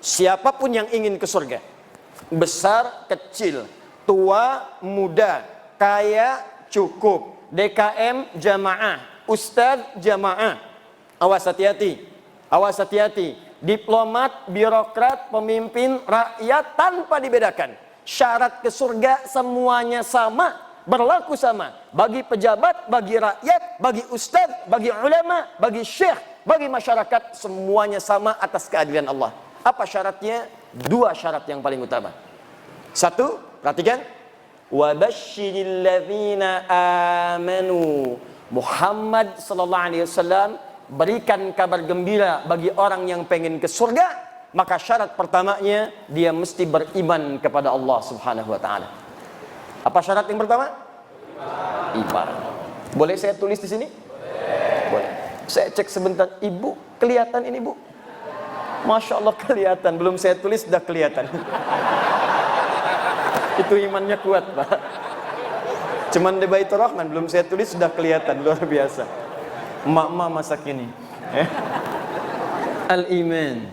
Siapapun yang ingin ke surga, besar, kecil, tua, muda, kaya, cukup, DKM, jamaah, ustadz, jamaah. Awas hati-hati, awas hati-hati. Diplomat, birokrat, pemimpin, rakyat tanpa dibedakan. Syarat ke surga semuanya sama, berlaku sama. Bagi pejabat, bagi rakyat, bagi ustadz, bagi ulama, bagi syekh, bagi masyarakat, semuanya sama atas keadilan Allah. Apa syaratnya? Dua syarat yang paling utama. Satu, perhatikan. Wabashshiril ladzina amanu. Muhammad sallallahu alaihi wasallam berikan kabar gembira bagi orang yang pengen ke surga. Maka syarat pertamanya, dia mesti beriman kepada Allah Subhanahu wa taala. Apa syarat yang pertama? Iman. Boleh saya tulis di sini? Boleh. Saya cek sebentar. Ibu, kelihatan ini, Bu? Masya Allah kelihatan. Belum saya tulis sudah kelihatan. Itu imannya kuat, Pak. Cuman di Baitur Rahman belum saya tulis sudah kelihatan. Luar biasa. Emak-emak masa kini. Al-iman.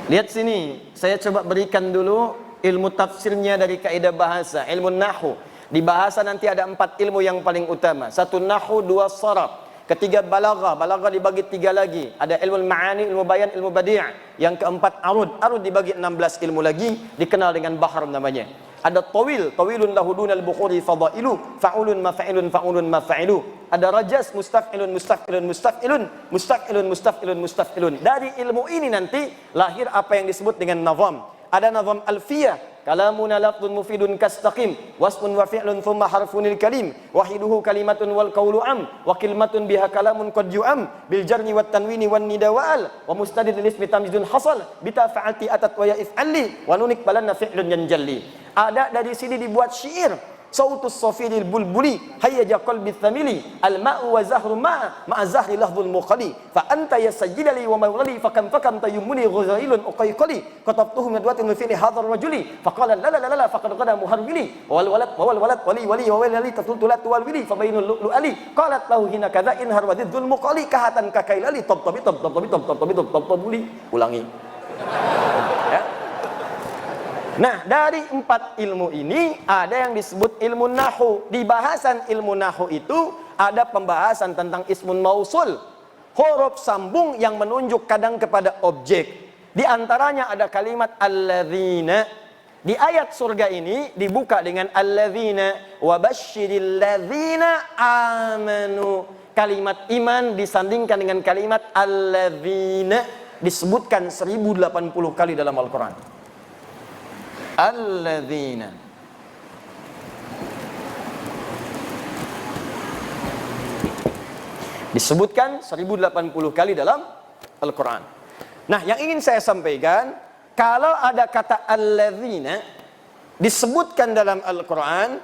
Lihat sini. Saya coba berikan dulu ilmu tafsirnya dari kaidah bahasa, ilmu nahwu. Di bahasa nanti ada 4 ilmu yang paling utama. 1 nahwu, 2 sharaf. Ketiga balaghah, balaghah dibagi 3 lagi. Ada ilmu ma'ani, ilmu bayan, ilmu badi'. Yang keempat arud, arud dibagi 16 ilmu lagi, dikenal dengan bahar namanya. Ada tawil, tawilun lahu dunal bukhuri fadailu, fa'ulun mafa'ilun fa'ulun mafa'ilu. Ada rajas, mustaf'ilun mustaf'ilun mustaf'ilun, mustaf'ilun mustaf'ilun mustaf'ilun. Dari ilmu ini nanti lahir apa yang disebut dengan nazam. Ada nazam alfiyah, kalamuna lafdun mufidun kastaqim, wasmun wa fi'lun thumma harfunil kalim, wahiduhu kalimatun wal qawlu am, wa kalimatun biha kalamun qad yu'am, bil jarni wat tanwini wan nida wa'al, wa mustadid lil ismi tamyizun hasal, bita fa'alti atat wa ya if'alli, wa nunik balanna fi'lun yanjalli. Ada dari sini dibuat syair. Sautus safiril bulbuli hayyaja qalbi thamili al-ma'u wa zahru ma'a zahri lahdhul muqali fa anta yasajjidali wa mawlali fakam tayyumuni ghazailun uqayqali katabtuhu madwatun fi hadhar rajuli faqala la la la faqad qada muharwili wal walad wali wa walali tatultulat wal wili fa bainul lu'ali qalat lahu hina kadza in harwadidul muqali kahatan kakailali tabtabuli. Ulangi. Ya. Nah, dari 4 ilmu ini ada yang disebut ilmu nahwu. Di bahasan ilmu nahwu itu ada pembahasan tentang ismun mausul, huruf sambung yang menunjuk kadang kepada objek. Di antaranya ada kalimat alladzina. Di ayat surga ini dibuka dengan alladzina wa basyiril ladzina amanu. Kalimat iman disandingkan dengan kalimat alladzina, disebutkan 1080 kali dalam Al-Quran. Alladzina. Disebutkan 1080 kali dalam Al-Quran. Nah, yang ingin saya sampaikan, kalau ada kata alladzina disebutkan dalam Al-Quran,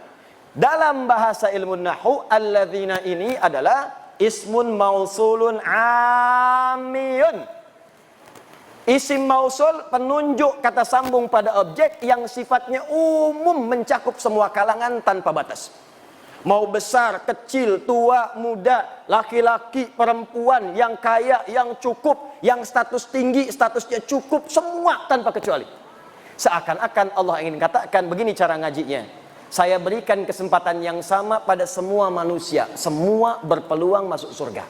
dalam bahasa ilmu nahwu, alladzina ini adalah ismun mausulun amiyun. Isim mausul penunjuk kata sambung pada objek yang sifatnya umum, mencakup semua kalangan tanpa batas. Mau besar, kecil, tua, muda, laki-laki, perempuan, yang kaya, yang cukup, yang status tinggi, statusnya cukup, semua tanpa kecuali. Seakan-akan Allah ingin katakan begini cara ngajinya. Saya berikan kesempatan yang sama pada semua manusia, semua berpeluang masuk surga.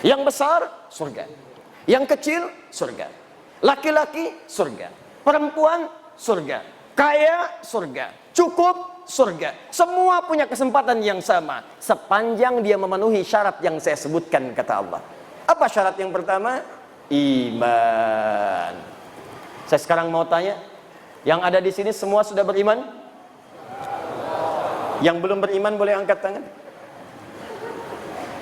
Yang besar, surga. Yang kecil, surga. Laki-laki, surga. Perempuan, surga. Kaya, surga. Cukup, surga. Semua punya kesempatan yang sama, sepanjang dia memenuhi syarat yang saya sebutkan, kata Allah. Apa syarat yang pertama? Iman. Saya sekarang mau tanya, yang ada di sini semua sudah beriman? Yang belum beriman boleh angkat tangan.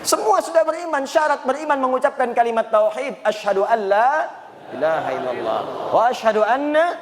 Semua sudah beriman. Syarat beriman mengucapkan kalimat tauhid, asyhadu an la ilaha illallah wa asyhadu anna,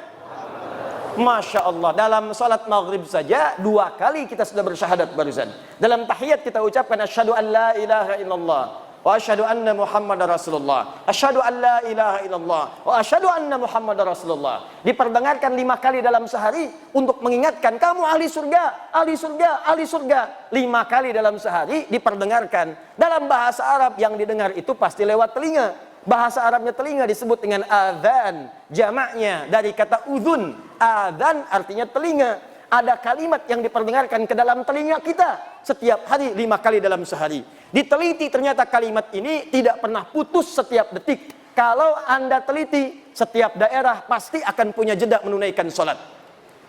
Masya Allah. Dalam salat maghrib saja 2 kali kita sudah bersyahadat barusan. Dalam tahiyat kita ucapkan asyhadu an la ilaha illallah wa asyhadu anna Muhammadar Rasulullah. Asyhadu an la ilaha illallah wa asyhadu anna Muhammadar Rasulullah. Diperdengarkan 5 kali dalam sehari untuk mengingatkan kamu ahli surga, ahli surga, ahli surga. 5 kali dalam sehari diperdengarkan. Dalam bahasa Arab yang didengar itu pasti lewat telinga. Bahasa Arabnya telinga disebut dengan adzan. Jamaknya dari kata udhun. Adzan artinya telinga. Ada kalimat yang diperdengarkan ke dalam telinga kita setiap hari 5 kali dalam sehari. Diteliti ternyata kalimat ini tidak pernah putus setiap detik. Kalau Anda teliti, setiap daerah pasti akan punya jeda menunaikan sholat.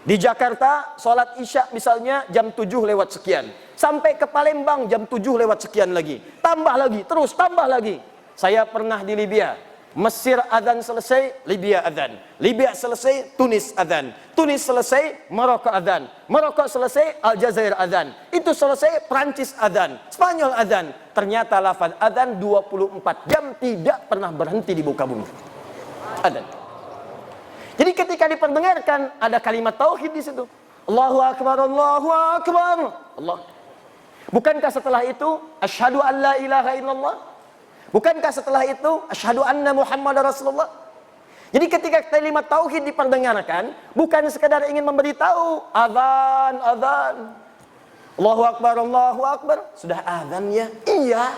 Di Jakarta, sholat isya misalnya jam 7 lewat sekian. Sampai ke Palembang jam 7 lewat sekian lagi. Tambah lagi, terus tambah lagi. Saya pernah di Libya. Mesir adzan selesai, Libya adzan. Libya selesai, Tunis adzan. Tunis selesai, Maroko adzan. Maroko selesai, Aljazair adzan. Itu selesai, Prancis adzan. Spanyol adzan. Ternyata lafaz adzan 24 jam tidak pernah berhenti di muka bumi. Adzan. Jadi ketika diperdengarkan ada kalimat tauhid di situ. Allahu akbar, Allahu akbar. Allah. Bukankah setelah itu asyhadu an la ilaha illallah? Bukankah setelah itu asyhadu anna Muhammadar Rasulullah? Jadi ketika kalimat tauhid diperdengarkan, bukan sekadar ingin memberitahu azan, azan. Allahu akbar, Allahu akbar. Sudah azan ya? Iya.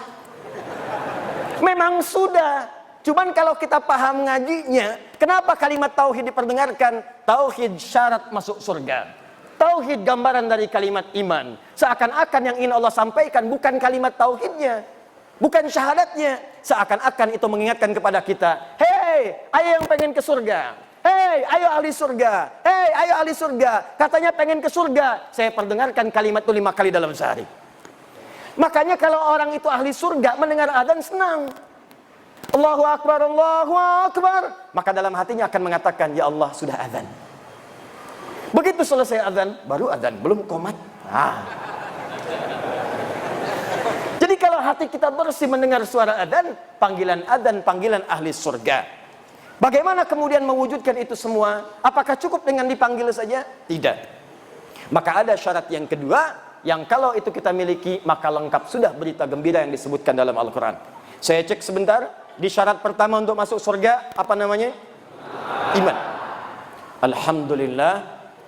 Memang sudah. Cuman kalau kita paham ngajinya, kenapa kalimat tauhid diperdengarkan? Tauhid syarat masuk surga. Tauhid gambaran dari kalimat iman. Seakan-akan yang ingin Allah sampaikan bukan kalimat tauhidnya, bukan syahadatnya. Seakan-akan itu mengingatkan kepada kita, hei, ayo yang pengen ke surga. Hei, ayo ahli surga. Hei, ayo ahli surga. Katanya pengen ke surga. Saya perdengarkan kalimat itu 5 kali dalam sehari. Makanya kalau orang itu ahli surga, mendengar adzan senang. Allahu akbar, Allahu akbar. Maka dalam hatinya akan mengatakan, ya Allah sudah adzan. Begitu selesai adzan, baru adzan, belum qomat. Jadi kalau hati kita bersih mendengar suara adzan, panggilan ahli surga. Bagaimana kemudian mewujudkan itu semua? Apakah cukup dengan dipanggil saja? Tidak. Maka ada syarat yang kedua, yang kalau itu kita miliki, maka lengkap sudah berita gembira yang disebutkan dalam Al-Quran. Saya cek sebentar, di syarat pertama untuk masuk surga, apa namanya? Iman. Alhamdulillah,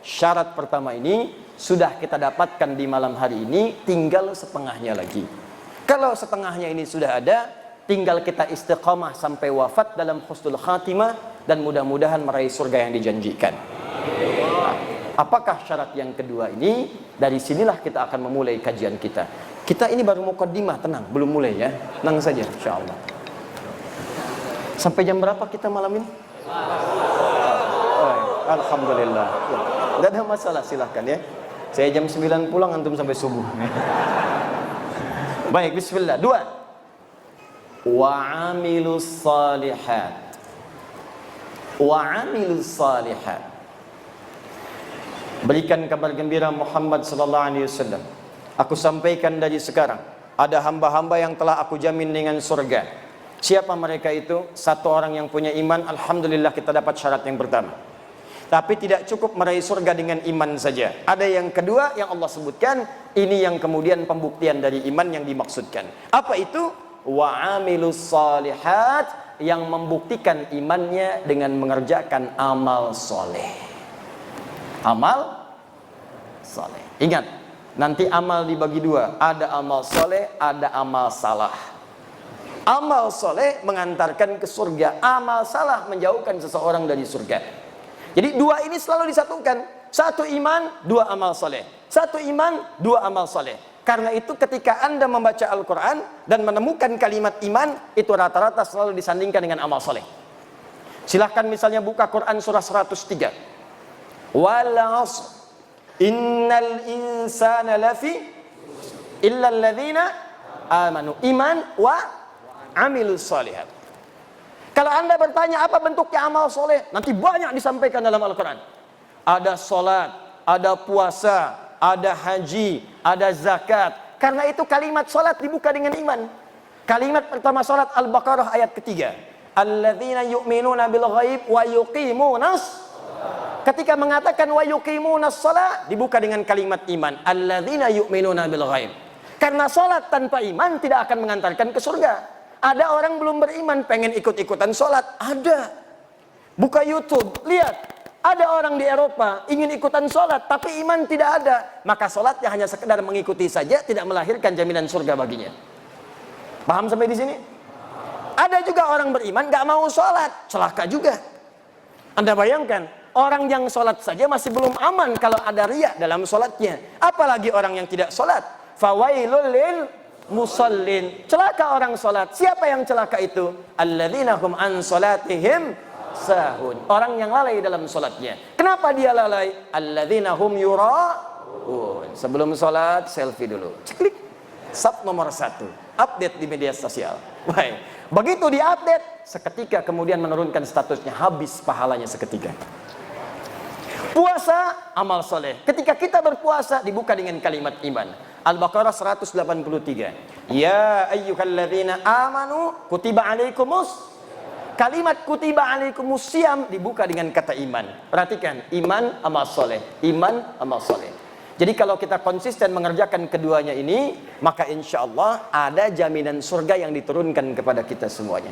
syarat pertama ini sudah kita dapatkan di malam hari ini, tinggal setengahnya lagi. Kalau setengahnya ini sudah ada, tinggal kita istiqamah sampai wafat dalam husnul khatimah dan mudah-mudahan meraih surga yang dijanjikan. Apakah syarat yang kedua ini? Dari sinilah kita akan memulai kajian kita. Kita ini baru muqaddimah, tenang, belum mulai ya. Tenang saja insyaallah. Sampai jam berapa kita malam ini? Alhamdulillah. Tidak ada masalah, silahkan ya. Saya jam 9 pulang, antum sampai subuh. Baik, bismillah. 2. Wa'amilus salihat. Wa'amilus salihat. Berikan kabar gembira Muhammad sallallahu alaihi wasallam. Aku sampaikan dari sekarang, ada hamba-hamba yang telah aku jamin dengan surga. Siapa mereka itu? Satu orang yang punya iman, alhamdulillah kita dapat syarat yang pertama. Tapi tidak cukup meraih surga dengan iman saja. Ada yang kedua yang Allah sebutkan, ini yang kemudian pembuktian dari iman yang dimaksudkan. Apa itu? Wa'amilus salihat, yang membuktikan imannya dengan mengerjakan amal soleh. Amal soleh. Ingat, nanti amal dibagi dua. Ada amal soleh, ada amal salah. Amal soleh mengantarkan ke surga. Amal salah menjauhkan seseorang dari surga. Jadi dua ini selalu disatukan. Satu iman, dua amal soleh. Satu iman, dua amal soleh. Karena itu ketika Anda membaca Al-Quran dan menemukan kalimat iman, itu rata-rata selalu disandingkan dengan amal soleh. Silahkan misalnya buka Quran surah 103. Wal 'ashr innal insana lafi illa alladzina amanu. Iman wa amilus shalihat. Kalau Anda bertanya apa bentuknya amal soleh, nanti banyak disampaikan dalam Al-Quran. Ada sholat, ada puasa, ada haji, ada zakat. Karena itu kalimat sholat dibuka dengan iman. Kalimat pertama sholat Al-Baqarah ayat ketiga. Alladzina yu'minuna bil ghaib wa yuqimunas. Ketika mengatakan wa yuqimunas sholat, dibuka dengan kalimat iman. Alladzina yu'minuna bil ghaib. Karena sholat tanpa iman tidak akan mengantarkan ke surga. Ada orang belum beriman, pengen ikut-ikutan sholat. Ada. Buka YouTube, lihat. Ada orang di Eropa, ingin ikutan sholat, tapi iman tidak ada. Maka sholatnya hanya sekedar mengikuti saja, tidak melahirkan jaminan surga baginya. Paham sampai di sini? Ada juga orang beriman gak mau sholat, celaka juga. Anda bayangkan, orang yang sholat saja masih belum aman kalau ada riya dalam sholatnya. Apalagi orang yang tidak sholat. Fawailul lil musallin. Celaka orang sholat. Siapa yang celaka itu? Alladzina hum an sholatihim sahun. Orang yang lalai dalam sholatnya. Kenapa dia lalai? Alladzina hum yura'un. Sebelum sholat, selfie dulu. Klik. Sub nomor 1. Update di media sosial. Baik. Begitu diupdate, seketika kemudian menurunkan statusnya, habis pahalanya seketika. Puasa, amal soleh. Ketika kita berpuasa, dibuka dengan kalimat iman. Al-Baqarah 183. Ya ayyuhalladzina amanu kutiba alaikumus. Kalimat kutiba alaikumus siyam dibuka dengan kata iman. Perhatikan, iman, amal soleh. Iman, amal soleh. Jadi kalau kita konsisten mengerjakan keduanya ini, maka insya Allah ada jaminan surga yang diturunkan kepada kita semuanya.